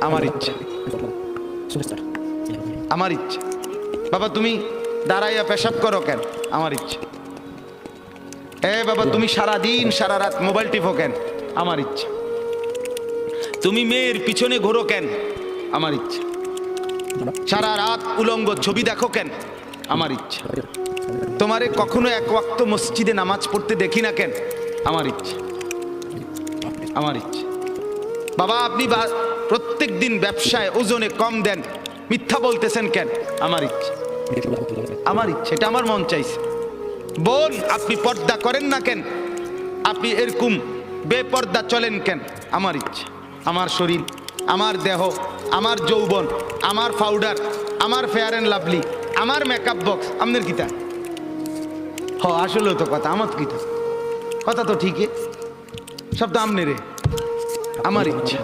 আমার ইচ্ছা, আমার ইচ্ছা। বাবা তুমি দাঁড়াইয়া পেশাব করো কেন? আমার ইচ্ছা। বাবা তুমি সারাদিন সারা রাত মোবাইল টিপো কেন? আমার ইচ্ছা। তুমি মেয়ের পিছনে ঘোরো কেন? আমার ইচ্ছা। সারা রাত উলঙ্গ ছবি দেখো কেন? আমার ইচ্ছা। তোমারে কখনো এক ওয়াক্ত মসজিদে নামাজ পড়তে দেখি না কেন? আমার ইচ্ছা, আমার ইচ্ছা। বাবা আপনি প্রত্যেক দিন ব্যবসায় ওজনে কম দেন, মিথ্যা বলতেছেন কেন? আমার ইচ্ছা, আমার ইচ্ছা। এটা আমার মন চাইছে। বোন আপনি পর্দা করেন না কেন? আপনি এরকম বেপর্দা চলেন কেন? আমার ইচ্ছা। আমার শরীর, আমার দেহ, আমার যৌবন, আমার পাউডার, আমার ফেয়ার অ্যান্ড লাভলি, আমার মেকআপ বক্স, আপনার কিতা? আসলেও তো কথা, আমার কিতা কথা তো ঠিকই, সব তো আমনে রে। আমার ইচ্ছা।